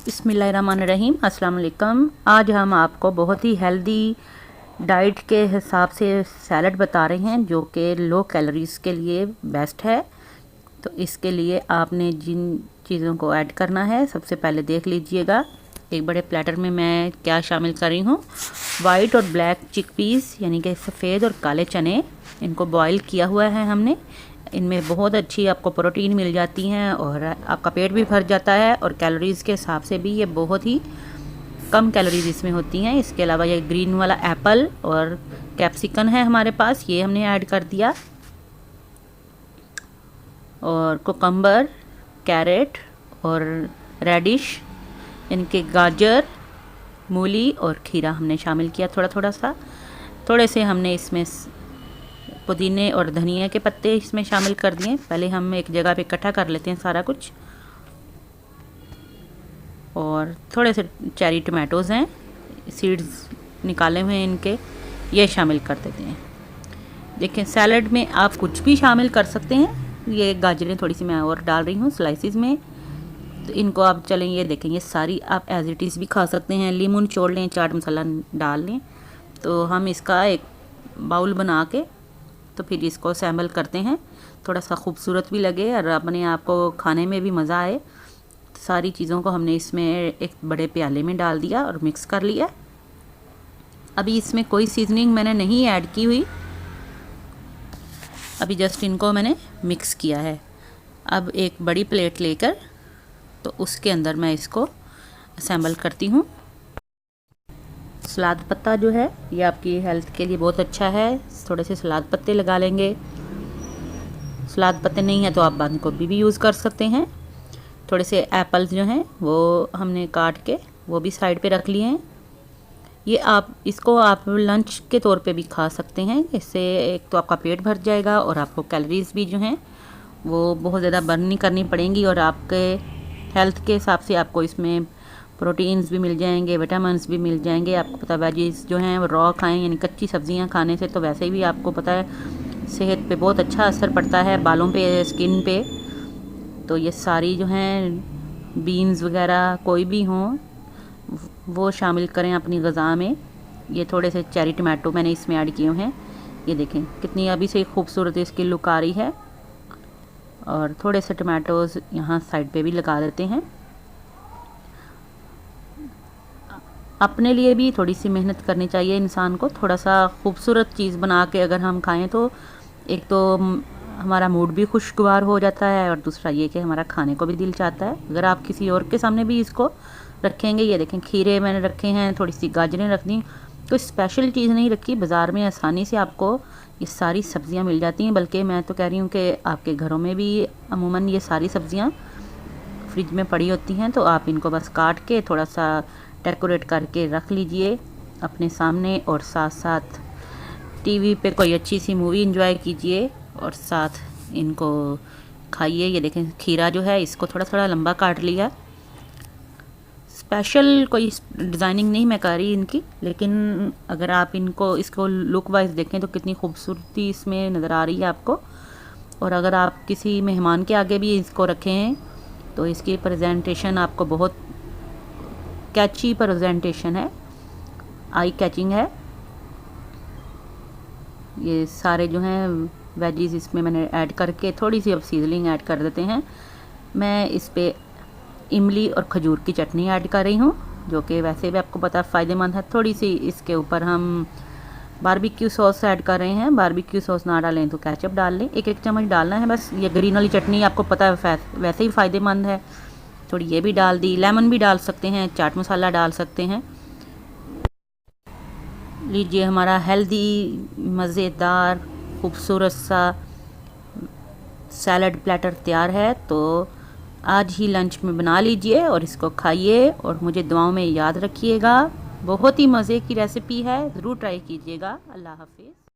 बिस्मिल्लाहिर्रहमानिर्रहीम, अस्सलाम वालेकुम। आज हम आपको बहुत ही हेल्दी डाइट के हिसाब से सैलड बता रहे हैं जो कि लो कैलोरीज़ के लिए बेस्ट है। तो इसके लिए आपने जिन चीज़ों को ऐड करना है सबसे पहले देख लीजिएगा। एक बड़े प्लेटर में मैं क्या शामिल कर रही हूँ, वाइट और ब्लैक चिकपीस यानी कि सफ़ेद और काले चने, इनको बॉईल किया हुआ है हमने। इनमें बहुत अच्छी आपको प्रोटीन मिल जाती हैं और आपका पेट भी भर जाता है, और कैलोरीज़ के हिसाब से भी ये बहुत ही कम कैलोरीज इसमें होती हैं। इसके अलावा ये ग्रीन वाला एप्पल और कैप्सिकम है हमारे पास, ये हमने ऐड कर दिया, और कुकम्बर, कैरेट और रेडिश, इनके गाजर, मूली और खीरा हमने शामिल किया थोड़ा सा। थोड़े से हमने इसमें पुदीने और धनिया के पत्ते इसमें शामिल कर दिए। पहले हम एक जगह पे इकट्ठा कर लेते हैं सारा कुछ। और थोड़े से चेरी टमाटोज़ हैं, सीड्स निकाले हुए हैं इनके, ये शामिल कर देते हैं। देखें, सैलड में आप कुछ भी शामिल कर सकते हैं। ये गाजरें थोड़ी सी मैं और डाल रही हूँ स्लाइसिस में, तो इनको आप चलें, ये देखें, ये सारी आप एज इट इज़ भी खा सकते हैं। लीमन छोड़ लें, चाट मसाला डाल लें। तो हम इसका एक बाउल बना के तो फिर इसको असेंबल करते हैं, थोड़ा सा खूबसूरत भी लगे और अपने आप को खाने में भी मज़ा आए। तो सारी चीज़ों को हमने इसमें एक बड़े प्याले में डाल दिया और मिक्स कर लिया। अभी इसमें कोई सीजनिंग मैंने नहीं ऐड की हुई, अभी जस्ट इनको मैंने मिक्स किया है। अब एक बड़ी प्लेट लेकर तो उसके अंदर मैं इसको असेंबल करती हूँ। सलाद पत्ता जो है ये आपकी हेल्थ के लिए बहुत अच्छा है, थोड़े से सलाद पत्ते लगा लेंगे। सलाद पत्ते नहीं है तो आप बंद गोभी भी यूज़ कर सकते हैं। थोड़े से एप्पल्स जो हैं वो हमने काट के वो भी साइड पे रख लिए हैं। ये इसको आप लंच के तौर पे भी खा सकते हैं। इससे एक तो आपका पेट भर जाएगा और आपको कैलोरीज भी जो हैं वो बहुत ज़्यादा बर्न नहीं करनी पड़ेंगी, और आपके हेल्थ के हिसाब से आपको इसमें प्रोटीन्स भी मिल जाएंगे, विटामिन्स भी मिल जाएंगे। आपको पता है वेजीज जो हैं वो रॉ खाएं, यानी कच्ची सब्जियां खाने से तो वैसे भी आपको पता है सेहत पे बहुत अच्छा असर पड़ता है, बालों पे, स्किन पे। तो ये सारी जो हैं बीन्स वगैरह कोई भी हों वो शामिल करें अपनी ग़िज़ा में। ये थोड़े से चेरी टमाटो मैंने इसमें ऐड किए हैं, ये देखें कितनी अभी से खूबसूरत इसकी लुक आ रही है। और थोड़े से टमाटोज़ यहाँ साइड पे भी लगा देते हैं। अपने लिए भी थोड़ी सी मेहनत करनी चाहिए इंसान को, थोड़ा सा खूबसूरत चीज़ बना के अगर हम खाएं तो एक तो हमारा मूड भी खुशगवार हो जाता है, और दूसरा ये कि हमारा खाने को भी दिल चाहता है। अगर आप किसी और के सामने भी इसको रखेंगे, ये देखें खीरे मैंने रखे हैं, थोड़ी सी गाजरें रख दी, कोई स्पेशल चीज़ नहीं रखी। बाज़ार में आसानी से आपको ये सारी सब्ज़ियाँ मिल जाती हैं, बल्कि मैं तो कह रही हूँ कि आपके घरों में भी अमूमन ये सारी सब्ज़ियाँ फ्रिज में पड़ी होती हैं। तो आप इनको बस काट के थोड़ा सा डेकोरेट करके रख लीजिए अपने सामने, और साथ साथ टीवी पे कोई अच्छी सी मूवी एंजॉय कीजिए और साथ इनको खाइए। ये देखें खीरा जो है इसको थोड़ा लंबा काट लिया। स्पेशल कोई डिज़ाइनिंग नहीं मैं कर रही इनकी, लेकिन अगर आप इसको लुक वाइज देखें तो कितनी खूबसूरती इसमें नज़र आ रही है आपको। और अगर आप किसी मेहमान के आगे भी इसको रखें तो इसकी प्रेजेंटेशन आपको बहुत कैची प्रेजेंटेशन है, आई कैचिंग है। ये सारे जो हैं वेजीज इसमें मैंने ऐड करके थोड़ी सी अब सीजनिंग ऐड कर देते हैं। मैं इस पे इमली और खजूर की चटनी ऐड कर रही हूँ, जो कि वैसे भी आपको पता फ़ायदेमंद है। थोड़ी सी इसके ऊपर हम बारबेक्यू सॉस ऐड कर रहे हैं। बारबेक्यू सॉस ना डालें तो केचप डाल लें, एक चम्मच डालना है बस। ये ग्रीन वाली चटनी आपको पता है वैसे ही फ़ायदेमंद है, थोड़ी ये भी डाल दी। लेमन भी डाल सकते हैं, चाट मसाला डाल सकते हैं। लीजिए हमारा हेल्दी मज़ेदार खूबसूरत सा सैलड प्लेटर तैयार है। तो आज ही लंच में बना लीजिए और इसको खाइए, और मुझे दुआओं में याद रखिएगा। बहुत ही मज़े की रेसिपी है, ज़रूर ट्राई कीजिएगा। अल्लाह हाफिज़।